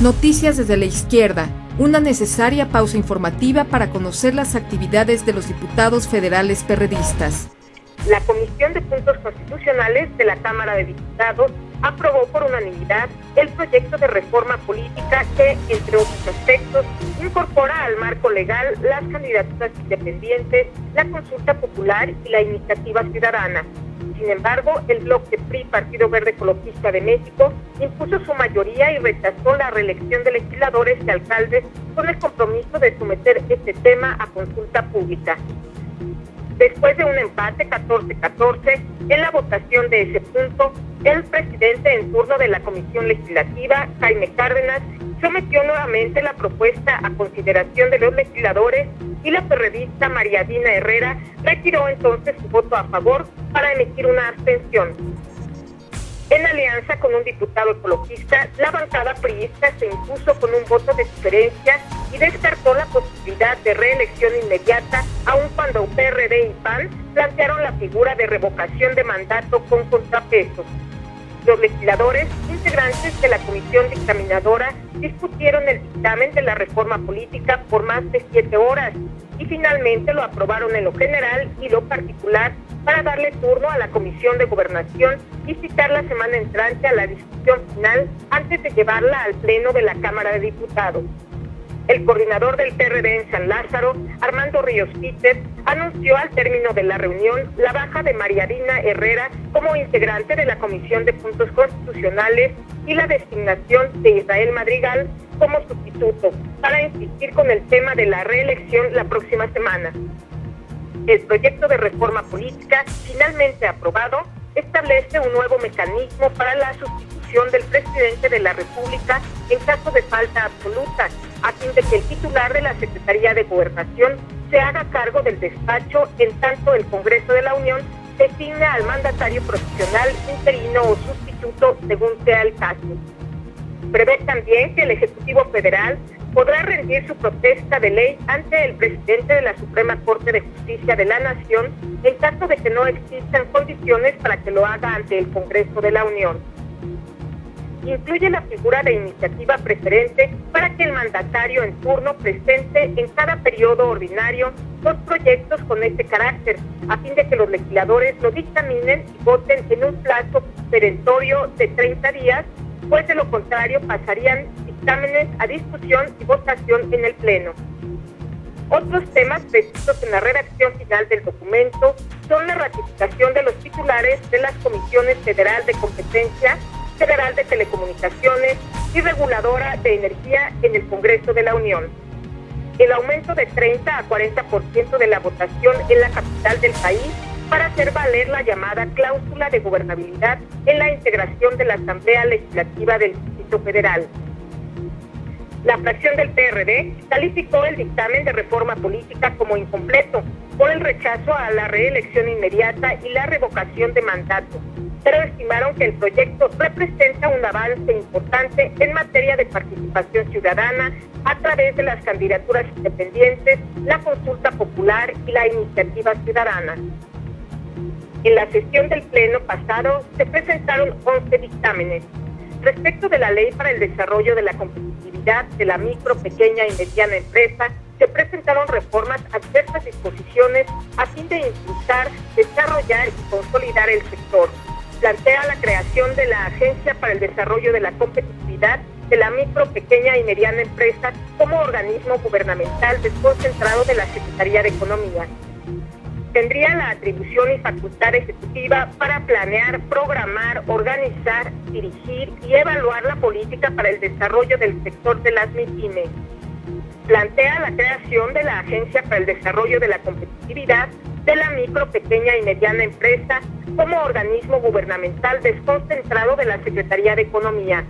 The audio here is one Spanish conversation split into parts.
Noticias desde la izquierda, una necesaria pausa informativa para conocer las actividades de los diputados federales perredistas. La Comisión de Puntos Constitucionales de la Cámara de Diputados aprobó por unanimidad el proyecto de reforma política que, entre otros aspectos, incorpora al marco legal las candidaturas independientes, la consulta popular y la iniciativa ciudadana. Sin embargo, el bloque PRI, Partido Verde Ecologista de México, impuso su mayoría y rechazó la reelección de legisladores y alcaldes con el compromiso de someter este tema a consulta pública. Después de un empate 14-14, en la votación de ese punto, el presidente en turno de la Comisión Legislativa, Jaime Cárdenas, sometió nuevamente la propuesta a consideración de los legisladores y la perredista María Dina Herrera retiró entonces su voto a favor para emitir una abstención. En alianza con un diputado ecologista, la bancada priista se impuso con un voto de diferencia y descartó la posibilidad de reelección inmediata, aun cuando PRD y PAN plantearon la figura de revocación de mandato con contrapesos. Los legisladores, integrantes de la comisión dictaminadora, discutieron el dictamen de la reforma política por más de 7 horas y finalmente lo aprobaron en lo general y lo particular para darle turno a la Comisión de Gobernación y citar la semana entrante a la discusión final antes de llevarla al Pleno de la Cámara de Diputados. El coordinador del PRD en San Lázaro, Armando Ríos Peter, anunció al término de la reunión la baja de María Dina Herrera como integrante de la Comisión de Puntos Constitucionales y la designación de Israel Madrigal como sustituto para insistir con el tema de la reelección la próxima semana. El proyecto de reforma política, finalmente aprobado, establece un nuevo mecanismo para la sustitución del presidente de la República en caso de falta absoluta, a fin de que el titular de la Secretaría de Gobernación se haga cargo del despacho en tanto el Congreso de la Unión designa al mandatario profesional, interino o sustituto según sea el caso. Prevé también que el Ejecutivo Federal podrá rendir su protesta de ley ante el presidente de la Suprema Corte de Justicia de la Nación en caso de que no existan condiciones para que lo haga ante el Congreso de la Unión. Incluye la figura de iniciativa preferente para que el mandatario en turno presente en cada periodo ordinario los proyectos con este carácter, a fin de que los legisladores lo dictaminen y voten en un plazo perentorio de 30 días, pues de lo contrario pasarían dictámenes a discusión y votación en el Pleno. Otros temas previstos en la redacción final del documento son la ratificación de los titulares de las Comisiones Federal de Competencia, Federal de Telecomunicaciones y Reguladora de Energía en el Congreso de la Unión. El aumento de 30 a 40% de la votación en la capital del país para hacer valer la llamada cláusula de gobernabilidad en la integración de la Asamblea Legislativa del Distrito Federal. La fracción del PRD calificó el dictamen de reforma política como incompleto por el rechazo a la reelección inmediata y la revocación de mandato, pero estimaron que el proyecto representa un avance importante en materia de participación ciudadana a través de las candidaturas independientes, la consulta popular y la iniciativa ciudadana. En la sesión del Pleno pasado se presentaron 11 dictámenes. Respecto de la Ley para el Desarrollo de la Competitividad de la Micro, Pequeña y Mediana Empresa, se presentaron reformas a diversas disposiciones a fin de impulsar, desarrollar y consolidar el sector. Plantea la creación de la Agencia para el Desarrollo de la Competitividad de la Micro, Pequeña y Mediana Empresa como organismo gubernamental desconcentrado de la Secretaría de Economía. Tendría la atribución y facultad ejecutiva para planear, programar, organizar, dirigir y evaluar la política para el desarrollo del sector de las MIPYME. Plantea la creación de la Agencia para el Desarrollo de la Competitividad de la Micro, Pequeña y Mediana Empresa como organismo gubernamental desconcentrado de la Secretaría de Economía.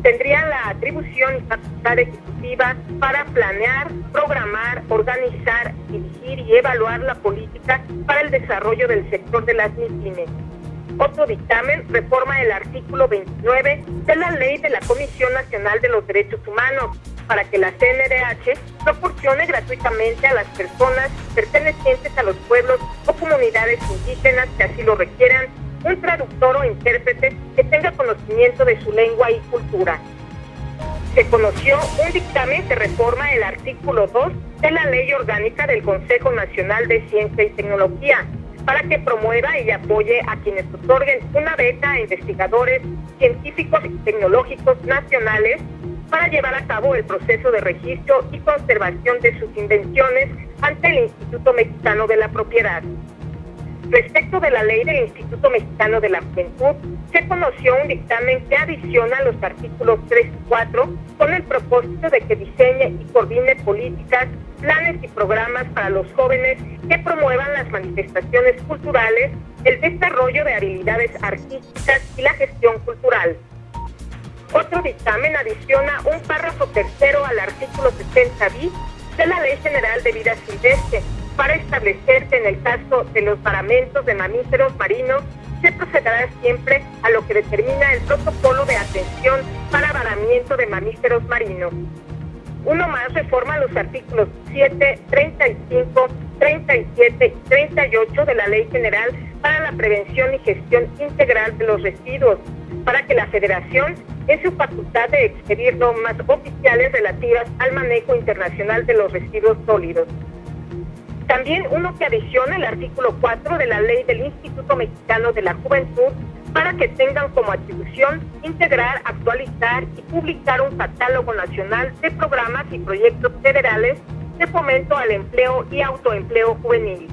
Tendría la atribución y facultad ejecutiva para planear, programar, organizar, dirigir y evaluar la política para el desarrollo del sector de las MIPYME. Otro dictamen reforma el artículo 29 de la Ley de la Comisión Nacional de los Derechos Humanos para que la CNDH proporcione gratuitamente a las personas pertenecientes a los pueblos o comunidades indígenas que así lo requieran un traductor o intérprete que tenga conocimiento de su lengua y cultura. Se conoció un dictamen que reforma el artículo 2 de la Ley Orgánica del Consejo Nacional de Ciencia y Tecnología para que promueva y apoye a quienes otorguen una beca a investigadores científicos y tecnológicos nacionales para llevar a cabo el proceso de registro y conservación de sus invenciones ante el Instituto Mexicano de la Propiedad. Respecto de la ley del Instituto Mexicano de la Juventud, se conoció un dictamen que adiciona los artículos 3 y 4 con el propósito de que diseñe y coordine políticas, planes y programas para los jóvenes que promuevan las manifestaciones culturales, el desarrollo de habilidades artísticas y la gestión cultural. Otro dictamen adiciona un párrafo tercero al artículo 60 bis de la Ley General de Vida Silvestre para establecer que en el caso de los varamentos de mamíferos marinos se procederá siempre a lo que determina el protocolo de atención para varamiento de mamíferos marinos. Uno más reforma los artículos 7, 35, 37 y 38 de la Ley General para la Prevención y Gestión Integral de los Residuos, para que la Federación, en su facultad de expedir normas oficiales relativas al manejo internacional de los residuos sólidos. También uno que adiciona el artículo 4 de la Ley del Instituto Mexicano de la Juventud para que tengan como atribución integrar, actualizar y publicar un catálogo nacional de programas y proyectos federales de fomento al empleo y autoempleo juvenil.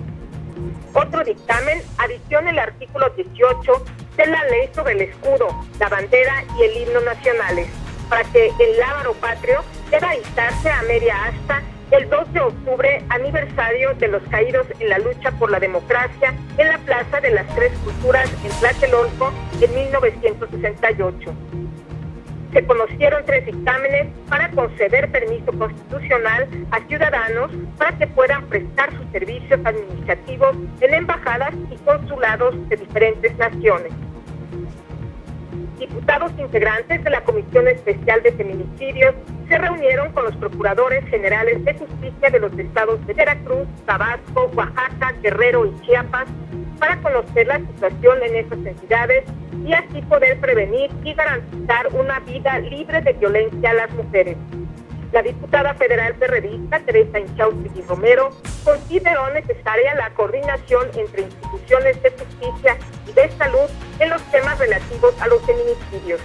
Otro dictamen adiciona el artículo 18 de la Ley sobre el escudo, la bandera y el himno nacionales, para que el lábaro patrio deba izarse a media asta el 2 de octubre, aniversario de los caídos en la lucha por la democracia en la Plaza de las Tres Culturas en Tlatelolco en 1968. Se conocieron 3 dictámenes para conceder permiso constitucional a ciudadanos para que puedan prestar sus servicios administrativos en embajadas y consulados de diferentes naciones. Diputados integrantes de la Comisión Especial de Feminicidios se reunieron con los procuradores generales de justicia de los estados de Veracruz, Tabasco, Oaxaca, Guerrero y Chiapas para conocer la situación en estas entidades y así poder prevenir y garantizar una vida libre de violencia a las mujeres. La diputada federal perredista Teresa Inchaustegui Romero consideró necesaria la coordinación entre instituciones de justicia y de salud en los temas relativos a los feminicidios.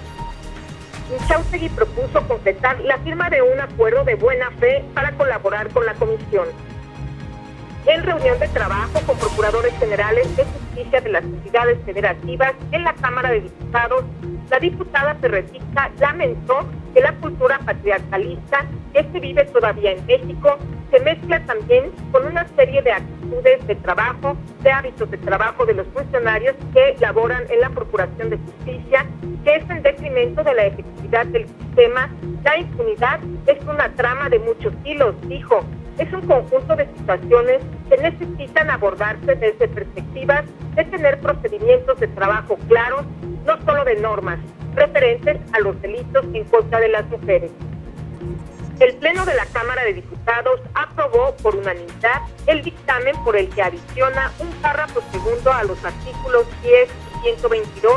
Inchaustegui propuso completar la firma de un acuerdo de buena fe para colaborar con la comisión. En reunión de trabajo con procuradores generales de justicia de las entidades federativas en la Cámara de Diputados, la diputada perredista lamentó que la cultura patriarcalista que se vive todavía en México se mezcla también con una serie de actitudes de trabajo, de hábitos de trabajo de los funcionarios que laboran en la Procuración de Justicia, que es en detrimento de la efectividad del sistema. La impunidad es una trama de muchos hilos, dijo. Es un conjunto de situaciones que necesitan abordarse desde perspectivas de tener procedimientos de trabajo claros, no solo de normas, referentes a los delitos en contra de las mujeres. El Pleno de la Cámara de Diputados aprobó por unanimidad el dictamen por el que adiciona un párrafo segundo a los artículos 10 y 122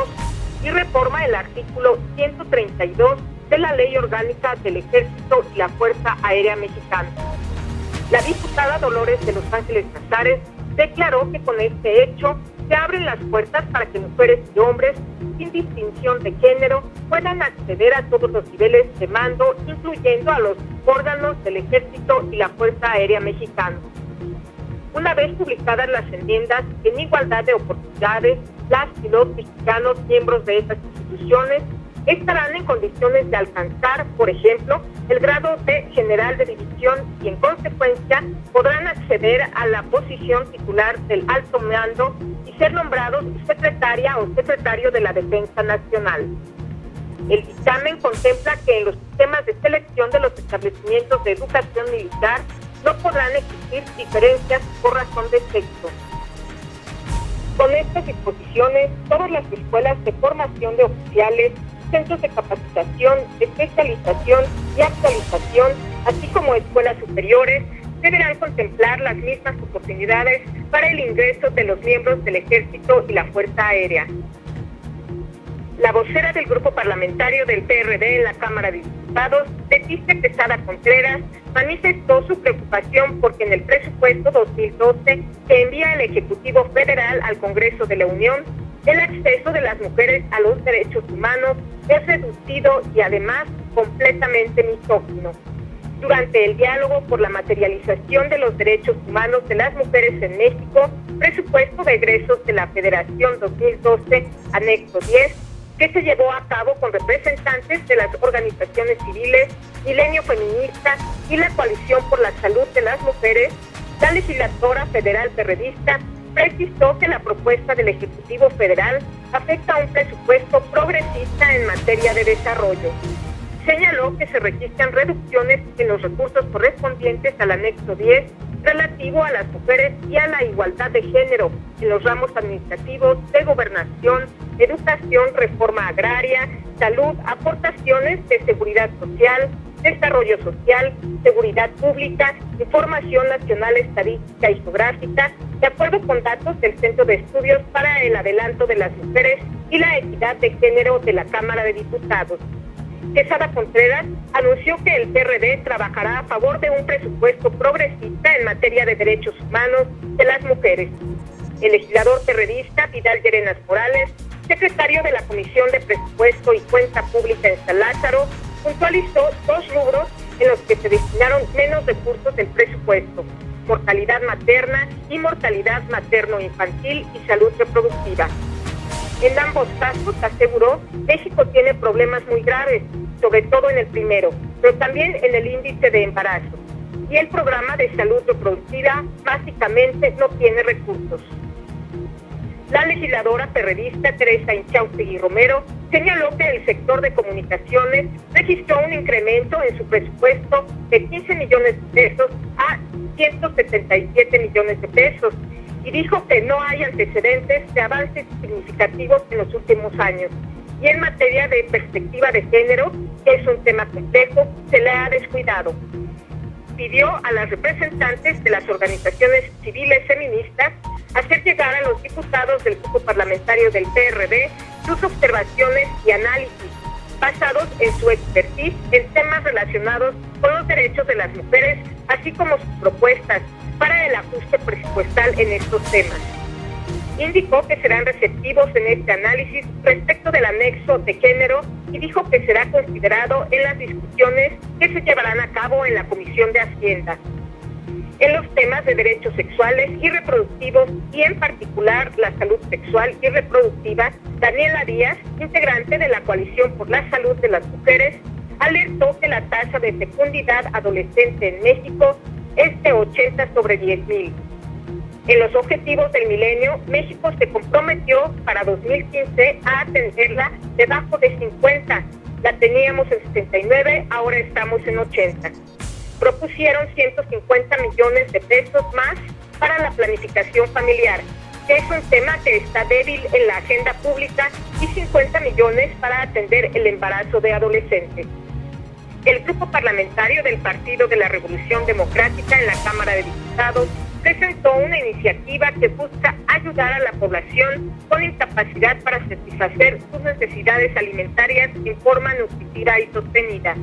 y reforma el artículo 132 de la Ley Orgánica del Ejército y la Fuerza Aérea Mexicana. La diputada Dolores de Los Ángeles Casares declaró que con este hecho se abren las puertas para que mujeres y hombres, sin distinción de género, puedan acceder a todos los niveles de mando, incluyendo a los órganos del Ejército y la Fuerza Aérea Mexicana. Una vez publicadas las enmiendas en igualdad de oportunidades, las y los mexicanos miembros de estas instituciones estarán en condiciones de alcanzar, por ejemplo, el grado de general de división y, en consecuencia, podrán acceder a la posición titular del alto mando y ser nombrados secretaria o secretario de la Defensa Nacional. El dictamen contempla que en los sistemas de selección de los establecimientos de educación militar no podrán existir diferencias por razón de sexo. Con estas disposiciones, todas las escuelas de formación de oficiales, centros de capacitación, especialización y actualización, así como escuelas superiores, deberán contemplar las mismas oportunidades para el ingreso de los miembros del Ejército y la Fuerza Aérea. La La vocera del grupo parlamentario del PRD en la Cámara de Diputados, Leticia Quesada Contreras, manifestó su preocupación porque en el presupuesto 2012 que envía el Ejecutivo Federal al Congreso de la Unión, el acceso de las mujeres a los derechos humanos es reducido y además completamente misógino. Durante el diálogo por la materialización de los derechos humanos de las mujeres en México, presupuesto de egresos de la Federación 2012, anexo 10, que se llevó a cabo con representantes de las organizaciones civiles, Milenio Feminista y la Coalición por la Salud de las Mujeres, la legisladora federal perredista precisó que la propuesta del Ejecutivo Federal afecta a un presupuesto progresista en materia de desarrollo. Señaló que se registran reducciones en los recursos correspondientes al anexo 10 relativo a las mujeres y a la igualdad de género en los ramos administrativos de gobernación, educación, reforma agraria, salud, aportaciones de seguridad social, desarrollo social, seguridad pública, información nacional estadística y geográfica, de acuerdo con datos del Centro de Estudios para el Adelanto de las Mujeres y la Equidad de Género de la Cámara de Diputados. Quesada Contreras anunció que el PRD trabajará a favor de un presupuesto progresista en materia de derechos humanos de las mujeres. El legislador perredista Vidal Llerenas Morales, secretario de la Comisión de Presupuesto y Cuenta Pública en San Lázaro, puntualizó 2 rubros en los que se destinaron menos recursos del presupuesto: mortalidad materna y mortalidad materno-infantil y salud reproductiva. En ambos casos, aseguró, México tiene problemas muy graves, sobre todo en el primero, pero también en el índice de embarazo. Y el programa de salud reproductiva básicamente no tiene recursos. La legisladora perredista Teresa Inchaustegui Romero señaló que el sector de comunicaciones registró un incremento en su presupuesto de 15 millones de pesos a 177 millones de pesos, y dijo que no hay antecedentes de avances significativos en los últimos años. Y en materia de perspectiva de género, que es un tema complejo, se le ha descuidado. Pidió a las representantes de las organizaciones civiles feministas hacer llegar a los diputados del grupo parlamentario del PRD sus observaciones y análisis, basados en su expertise en temas relacionados con los derechos de las mujeres, así como sus propuestas para el ajuste presupuestal en estos temas. Indicó que serán receptivos en este análisis respecto del anexo de género y dijo que será considerado en las discusiones que se llevarán a cabo en la Comisión de Hacienda. En los temas de derechos sexuales y reproductivos y en particular la salud sexual y reproductiva, Daniela Díaz, integrante de la Coalición por la Salud de las Mujeres, alertó que la tasa de fecundidad adolescente en México es de 80 sobre 10,000. En los objetivos del milenio, México se comprometió para 2015 a atenderla debajo de 50. La teníamos en 79, ahora estamos en 80. Propusieron 150 millones de pesos más para la planificación familiar, que es un tema que está débil en la agenda pública, y 50 millones para atender el embarazo de adolescentes. El grupo parlamentario del Partido de la Revolución Democrática en la Cámara de Diputados presentó una iniciativa que busca ayudar a la población con incapacidad para satisfacer sus necesidades alimentarias en forma nutritiva y sostenida.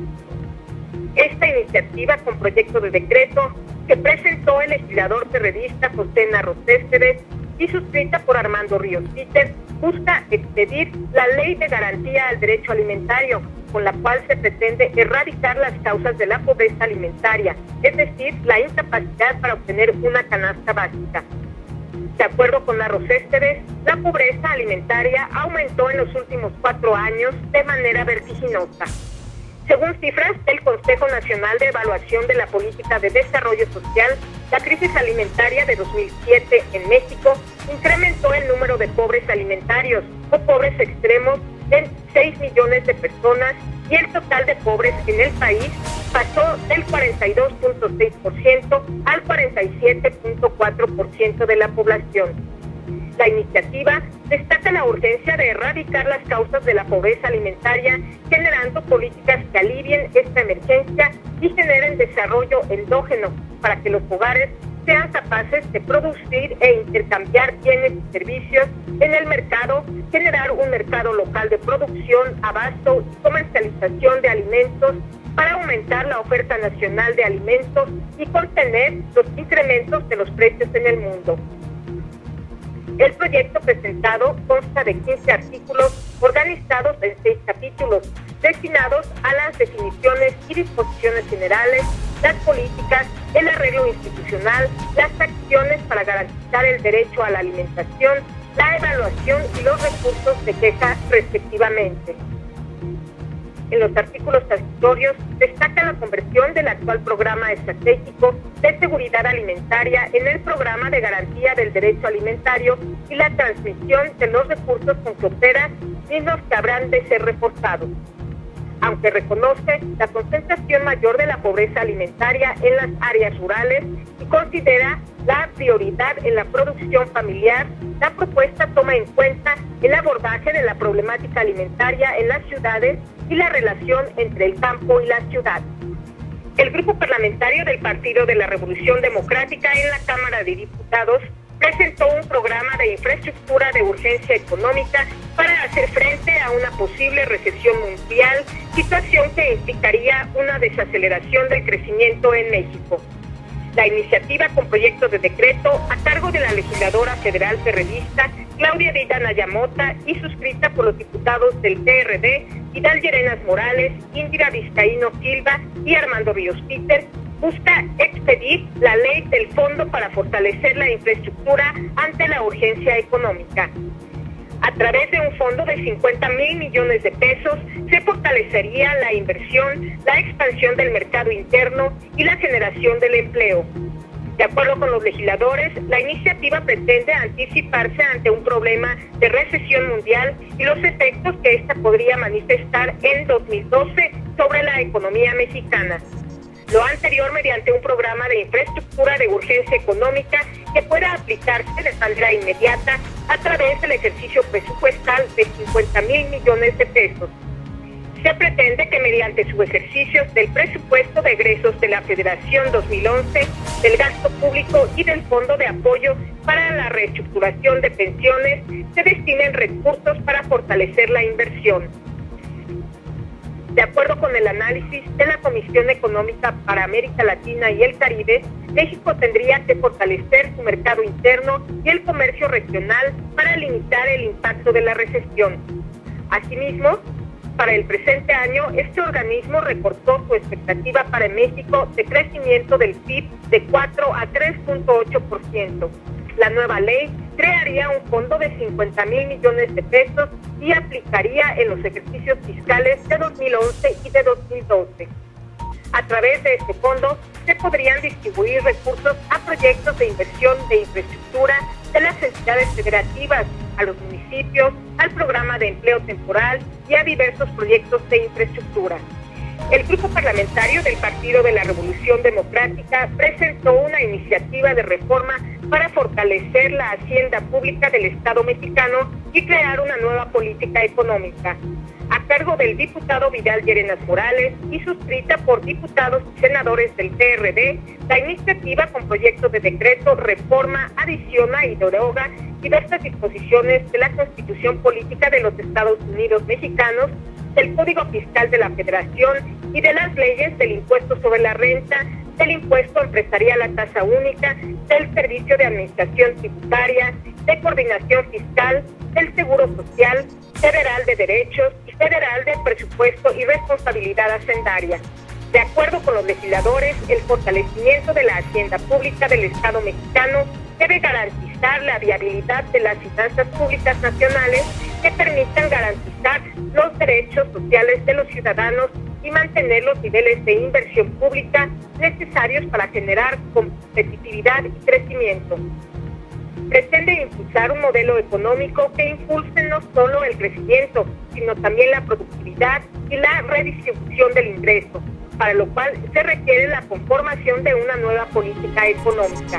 Esta iniciativa, con proyecto de decreto que presentó el legislador perredista José Narro Céspedes y suscrita por Armando Ríos Peter, busca expedir la Ley de Garantía al Derecho Alimentario, con la cual se pretende erradicar las causas de la pobreza alimentaria, es decir, la incapacidad para obtener una canasta básica. De acuerdo con Narro Céspedes, la pobreza alimentaria aumentó en los últimos 4 años de manera vertiginosa. Según cifras del Consejo Nacional de Evaluación de la Política de Desarrollo Social, la crisis alimentaria de 2007 en México incrementó el número de pobres alimentarios o pobres extremos en 6 millones de personas, y el total de pobres en el país pasó del 42.6% al 47.4% de la población. La iniciativa destaca la urgencia de erradicar las causas de la pobreza alimentaria, generando políticas que alivien esta emergencia y generen desarrollo endógeno para que los hogares sean capaces de producir e intercambiar bienes y servicios en el mercado, generar un mercado local de producción, abasto y comercialización de alimentos para aumentar la oferta nacional de alimentos y contener los incrementos de los precios en el mundo. El proyecto presentado consta de 15 artículos organizados en 6 capítulos, destinados a las definiciones y disposiciones generales, las políticas, el arreglo institucional, las acciones para garantizar el derecho a la alimentación, la evaluación y los recursos de queja respectivamente. En los artículos transitorios destaca la conversión del actual programa estratégico de seguridad alimentaria en el programa de garantía del derecho alimentario y la transmisión de los recursos con que opera, mismos que habrán de ser reforzados. Aunque reconoce la concentración mayor de la pobreza alimentaria en las áreas rurales y considera la prioridad en la producción familiar, la propuesta toma en cuenta el abordaje de la problemática alimentaria en las ciudades y la relación entre el campo y la ciudad. El grupo parlamentario del Partido de la Revolución Democrática en la Cámara de Diputados presentó un programa de infraestructura de urgencia económica para hacer frente a una posible recesión mundial, situación que implicaría una desaceleración del crecimiento en México. La iniciativa con proyecto de decreto a cargo de la legisladora federal perredista Claudia Díaz Nayamota y suscrita por los diputados del PRD Vidal Llerenas Morales, Indira Vizcaíno Silva y Armando Ríos Peter, busca expedir la ley del Fondo para fortalecer la infraestructura ante la urgencia económica. A través de un fondo de 50,000 millones de pesos se fortalecería la inversión, la expansión del mercado interno y la generación del empleo. De acuerdo con los legisladores, la iniciativa pretende anticiparse ante un problema de recesión mundial y los efectos que ésta podría manifestar en 2012 sobre la economía mexicana. Lo anterior mediante un programa de infraestructura de urgencia económica que pueda aplicarse de manera inmediata a través del ejercicio presupuestal de 50,000 millones de pesos. Se pretende que mediante su ejercicio del presupuesto de egresos de la Federación 2011, del gasto público y del Fondo de Apoyo para la Reestructuración de Pensiones se destinen recursos para fortalecer la inversión. De acuerdo con el análisis de la Comisión Económica para América Latina y el Caribe, México tendría que fortalecer su mercado interno y el comercio regional para limitar el impacto de la recesión. Asimismo, para el presente año, este organismo recortó su expectativa para México de crecimiento del PIB de 4 a 3.8%. La nueva ley crearía un fondo de 50,000 millones de pesos y aplicaría en los ejercicios fiscales de 2011 y de 2012. A través de este fondo se podrían distribuir recursos a proyectos de inversión de infraestructura de las entidades federativas, a los municipios, al programa de empleo temporal y a diversos proyectos de infraestructura. El grupo parlamentario del Partido de la Revolución Democrática presentó una iniciativa de reforma para fortalecer la hacienda pública del Estado mexicano y crear una nueva política económica. A cargo del diputado Vidal Llerenas Morales y suscrita por diputados y senadores del PRD, la iniciativa con proyecto de decreto reforma, adiciona y deroga diversas disposiciones de la Constitución Política de los Estados Unidos Mexicanos, del Código Fiscal de la Federación y de las leyes del impuesto sobre la renta, del impuesto empresarial a tasa única, del Servicio de Administración Tributaria, de Coordinación Fiscal, del Seguro Social, Federal de Derechos y Federal de Presupuesto y Responsabilidad Hacendaria. De acuerdo con los legisladores, el fortalecimiento de la hacienda pública del Estado mexicano debe garantizar la viabilidad de las finanzas públicas nacionales que permitan garantizar los derechos sociales de los ciudadanos y mantener los niveles de inversión pública necesarios para generar competitividad y crecimiento. Pretende impulsar un modelo económico que impulse no solo el crecimiento, sino también la productividad y la redistribución del ingreso, para lo cual se requiere la conformación de una nueva política económica.